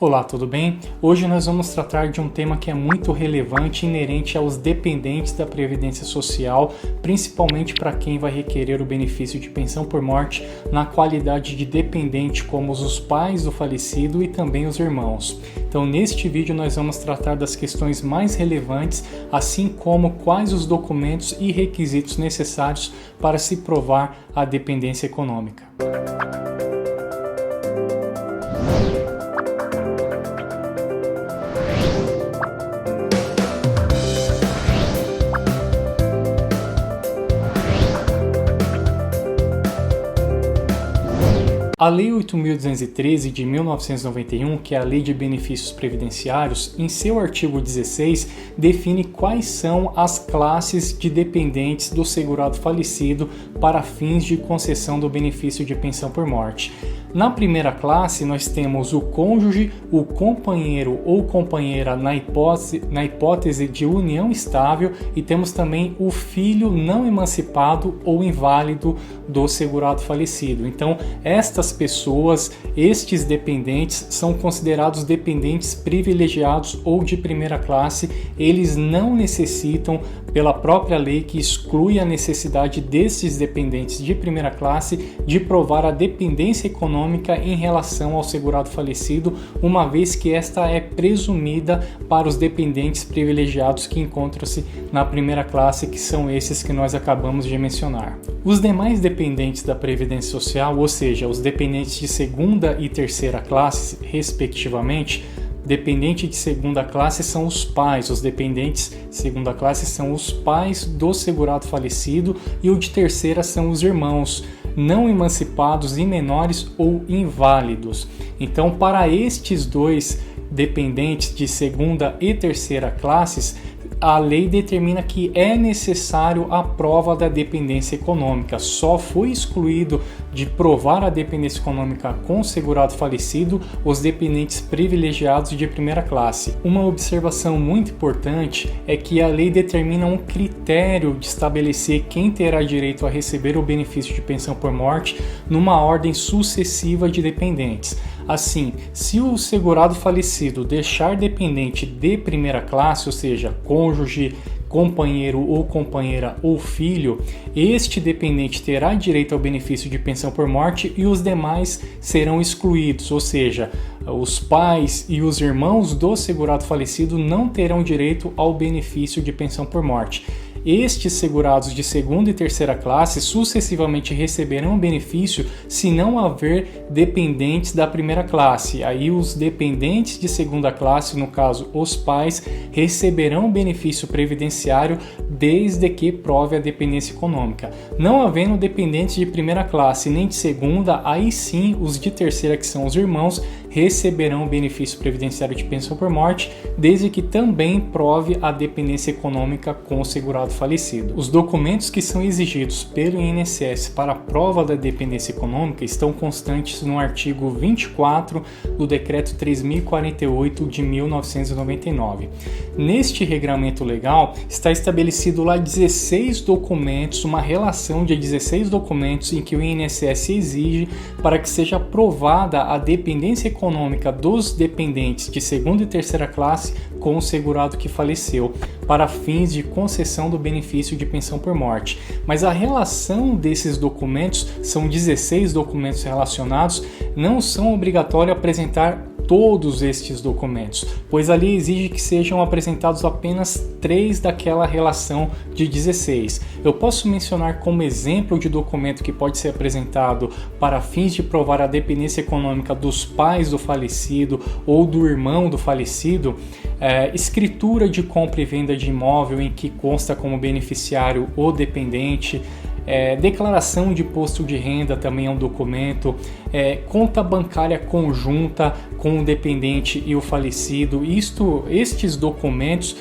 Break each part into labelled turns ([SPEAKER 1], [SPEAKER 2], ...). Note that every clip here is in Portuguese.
[SPEAKER 1] Olá, tudo bem? Hoje nós vamos tratar de um tema que é muito relevante e inerente aos dependentes da Previdência Social, principalmente para quem vai requerer o benefício de pensão por morte na qualidade de dependente, como os pais do falecido e também os irmãos. Então, neste vídeo nós vamos tratar das questões mais relevantes, assim como quais os documentos e requisitos necessários para se provar a dependência econômica. A Lei 8.213 de 1991, que é a Lei de Benefícios Previdenciários, em seu artigo 16, define quais são as classes de dependentes do segurado falecido para fins de concessão do benefício de pensão por morte. Na primeira classe, nós temos o cônjuge, o companheiro ou companheira na hipótese de união estável e temos também o filho não emancipado ou inválido do segurado falecido. Então, estas pessoas, estes dependentes, são considerados dependentes privilegiados ou de primeira classe. Eles não necessitam, pela própria lei que exclui a necessidade desses dependentes de primeira classe, de provar a dependência econômica em relação ao segurado falecido, uma vez que esta é presumida para os dependentes privilegiados que encontram-se na primeira classe, que são esses que nós acabamos de mencionar. Os demais dependentes da Previdência Social, ou seja, os dependentes de segunda e terceira classe, respectivamente, dependente de segunda classe são os pais, os dependentes de segunda classe são os pais do segurado falecido e o de terceira são os irmãos, não emancipados e menores ou inválidos. Então, para estes dois dependentes de segunda e terceira classes, a lei determina que é necessário a prova da dependência econômica. Só foi excluído de provar a dependência econômica com o segurado falecido os dependentes privilegiados de primeira classe. Uma observação muito importante é que a lei determina um critério de estabelecer quem terá direito a receber o benefício de pensão por morte numa ordem sucessiva de dependentes. Assim, se o segurado falecido deixar dependente de primeira classe, ou seja, cônjuge, companheiro ou companheira ou filho, este dependente terá direito ao benefício de pensão por morte e os demais serão excluídos, ou seja, os pais e os irmãos do segurado falecido não terão direito ao benefício de pensão por morte. Estes segurados de segunda e terceira classe sucessivamente receberão o benefício se não haver dependentes da primeira classe. Aí os dependentes de segunda classe, no caso os pais, receberão o benefício previdenciário desde que prove a dependência econômica. Não havendo dependentes de primeira classe nem de segunda, aí sim os de terceira, que são os irmãos, receberão o benefício previdenciário de pensão por morte, desde que também prove a dependência econômica com o segurado falecido. Os documentos que são exigidos pelo INSS para a prova da dependência econômica estão constantes no artigo 24 do Decreto 3.048 de 1999. Neste regramento legal está estabelecido lá 16 documentos, uma relação de 16 documentos em que o INSS exige para que seja aprovada a dependência econômica dos dependentes de segunda e terceira classe com o segurado que faleceu, para fins de concessão do benefício de pensão por morte. Mas a relação desses documentos, são 16 documentos relacionados, não são obrigatórios apresentar todos estes documentos, pois a lei exige que sejam apresentados apenas 3 daquela relação de 16. Eu posso mencionar como exemplo de documento que pode ser apresentado para fins de provar a dependência econômica dos pais do falecido ou do irmão do falecido, escritura de compra e venda de imóvel em que consta como beneficiário o dependente, declaração de imposto de renda também é um documento, conta bancária conjunta com o dependente e o falecido. Estes documentos,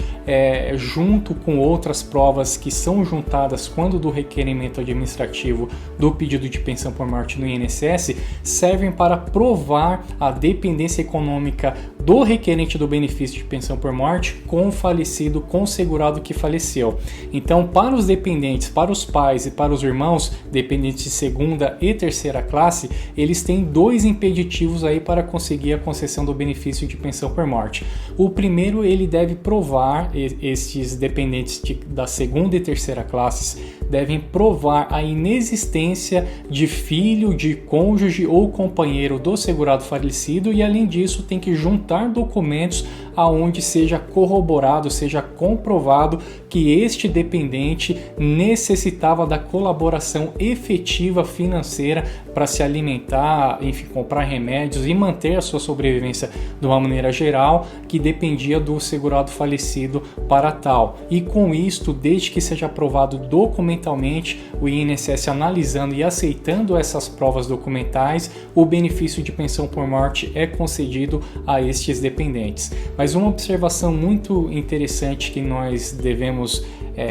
[SPEAKER 1] junto com outras provas que são juntadas quando do requerimento administrativo do pedido de pensão por morte no INSS, servem para provar a dependência econômica do requerente do benefício de pensão por morte com o falecido, com o segurado que faleceu. Então, para os dependentes, para os pais e para os irmãos, dependentes de segunda e terceira classe, eles eles têm dois impeditivos aí para conseguir a concessão do benefício de pensão por morte. O primeiro, ele deve provar, estes dependentes da segunda e terceira classes devem provar a inexistência de filho, de cônjuge ou companheiro do segurado falecido e, além disso, tem que juntar documentos aonde seja corroborado, seja comprovado que este dependente necessitava da colaboração efetiva financeira para se alimentar, enfim, comprar remédios e manter a sua sobrevivência de uma maneira geral, que dependia do segurado falecido para tal. E com isto, desde que seja aprovado documentalmente, o INSS analisando e aceitando essas provas documentais, o benefício de pensão por morte é concedido a estes dependentes. Mas uma observação muito interessante que nós devemos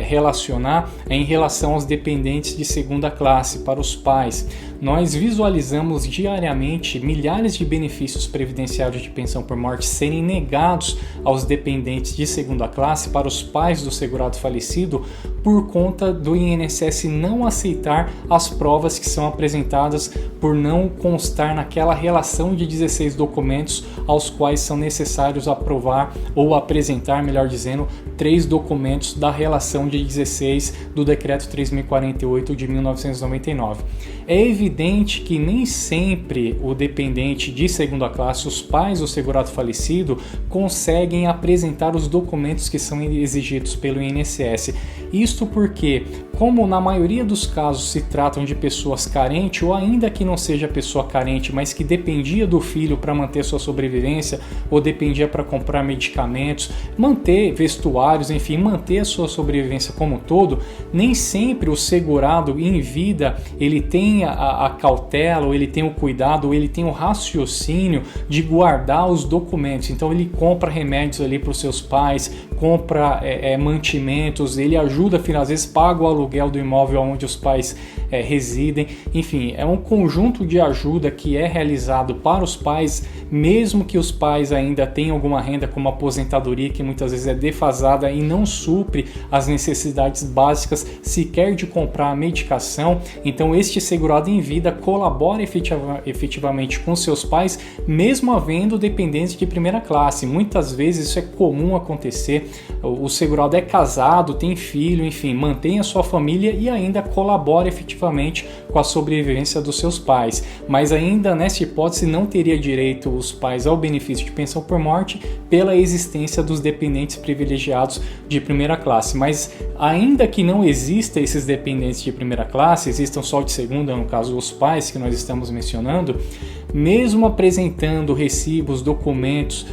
[SPEAKER 1] relacionar é em relação aos dependentes de segunda classe, para os pais. Nós visualizamos diariamente milhares de benefícios previdenciários de pensão por morte serem negados aos dependentes de segunda classe, para os pais do segurado falecido, por conta do INSS não aceitar as provas que são apresentadas por não constar naquela relação de 16 documentos aos quais são necessários aprovar ou apresentar, melhor dizendo, 3 documentos da relação de 16 do Decreto 3.048 de 1999. É evidente que nem sempre o dependente de segunda classe, os pais do segurado falecido, conseguem apresentar os documentos que são exigidos pelo INSS. Isto porque, como na maioria dos casos se tratam de pessoas carentes, ou ainda que não seja pessoa carente, mas que dependia do filho para manter sua sobrevivência, ou dependia para comprar medicamentos, manter vestuários, enfim, manter a sua sobrevivência como um todo, nem sempre o segurado em vida ele tem a cautela, ou ele tem o cuidado, ou ele tem o raciocínio de guardar os documentos. Então ele compra remédios ali para os seus pais, compra mantimentos, ele ajuda, às vezes paga o aluguel do imóvel onde os pais residem. Enfim, é um conjunto de ajuda que é realizado para os pais, mesmo que os pais ainda tenham alguma renda como aposentadoria, que muitas vezes é defasada e não supre as necessidades básicas sequer de comprar a medicação. Então este segurado em vida colabora efetivamente com seus pais, mesmo havendo dependentes de primeira classe. Muitas vezes isso é comum acontecer. O segurado é casado, tem filho, enfim, mantém a sua família e ainda colabora efetivamente com a sobrevivência dos seus pais. Mas ainda nessa hipótese não teria direito os pais ao benefício de pensão por morte pela existência dos dependentes privilegiados de primeira classe. Mas ainda que não existam esses dependentes de primeira classe, existam só de segunda, no caso os pais que nós estamos mencionando, mesmo apresentando recibos, documentos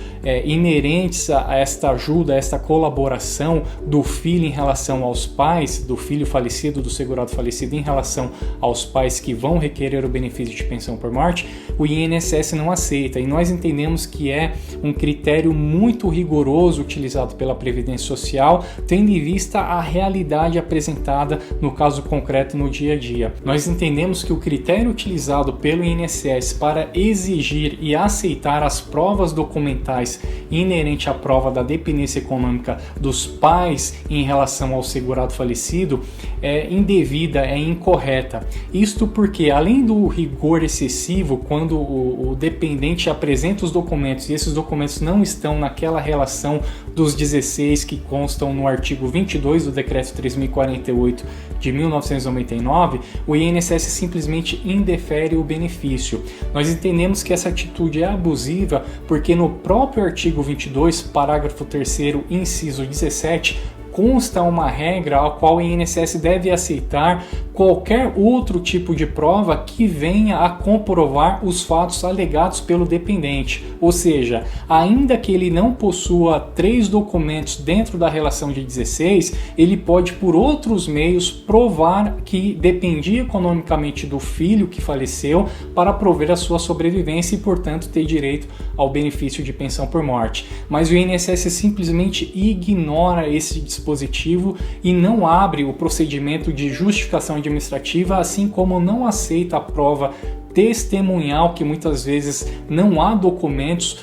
[SPEAKER 1] inerentes a esta ajuda, a esta colaboração do filho em relação aos pais, do filho falecido, do segurado falecido em relação aos pais que vão requerer o benefício de pensão por morte, o INSS não aceita. E nós entendemos que é um critério muito rigoroso utilizado pela Previdência Social, tendo em vista a realidade apresentada no caso concreto no dia a dia. Nós entendemos que o critério utilizado pelo INSS para exigir e aceitar as provas documentais inerente à prova da dependência econômica dos pais em relação ao segurado falecido é indevida, é incorreta. Isto porque, além do rigor excessivo, quando o dependente apresenta os documentos e esses documentos não estão naquela relação dos 16 que constam no artigo 22 do Decreto 3.048 de 1999, o INSS simplesmente indefere o benefício. Nós entendemos que essa atitude é abusiva porque no próprio artigo 22, parágrafo 3º, inciso 17, consta uma regra a qual o INSS deve aceitar qualquer outro tipo de prova que venha a comprovar os fatos alegados pelo dependente. Ou seja, ainda que ele não possua 3 documentos dentro da relação de 16, ele pode por outros meios provar que dependia economicamente do filho que faleceu para prover a sua sobrevivência e, portanto, ter direito ao benefício de pensão por morte. Mas o INSS simplesmente ignora esse dispositivo e não abre o procedimento de justificação administrativa, assim como não aceita a prova testemunhal, que muitas vezes não há documentos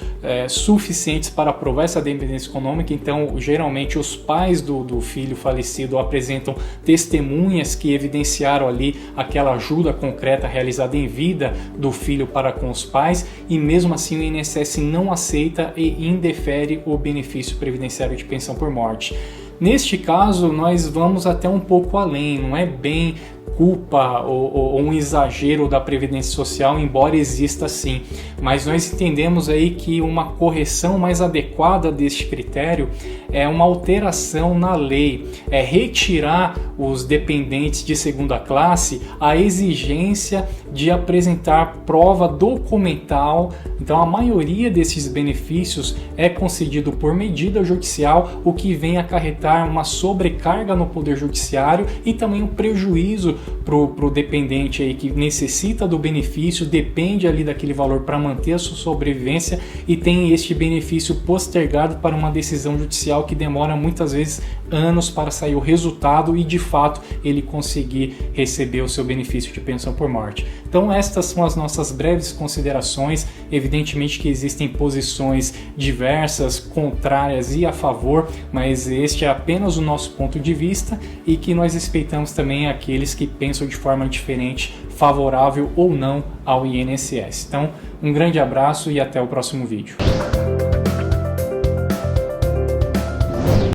[SPEAKER 1] suficientes para provar essa dependência econômica. Então, geralmente os pais do filho falecido apresentam testemunhas que evidenciaram ali aquela ajuda concreta realizada em vida do filho para com os pais, e mesmo assim o INSS não aceita e indefere o benefício previdenciário de pensão por morte. Neste caso, nós vamos até um pouco além, não é bem culpa ou um exagero da Previdência Social, embora exista sim, mas nós entendemos aí que uma correção mais adequada deste critério é uma alteração na lei, é retirar os dependentes de segunda classe a exigência de apresentar prova documental. Então a maioria desses benefícios é concedido por medida judicial, o que vem acarretar uma sobrecarga no Poder Judiciário e também um prejuízo para o dependente aí que necessita do benefício, depende ali daquele valor para manter a sua sobrevivência e tem este benefício postergado para uma decisão judicial que demora muitas vezes anos para sair o resultado e de fato ele conseguir receber o seu benefício de pensão por morte. Então estas são as nossas breves considerações. Evidentemente que existem posições diversas, contrárias e a favor, mas este é apenas o nosso ponto de vista e que nós respeitamos também aqueles que pensam de forma diferente, favorável ou não ao INSS. Então, um grande abraço e até o próximo vídeo.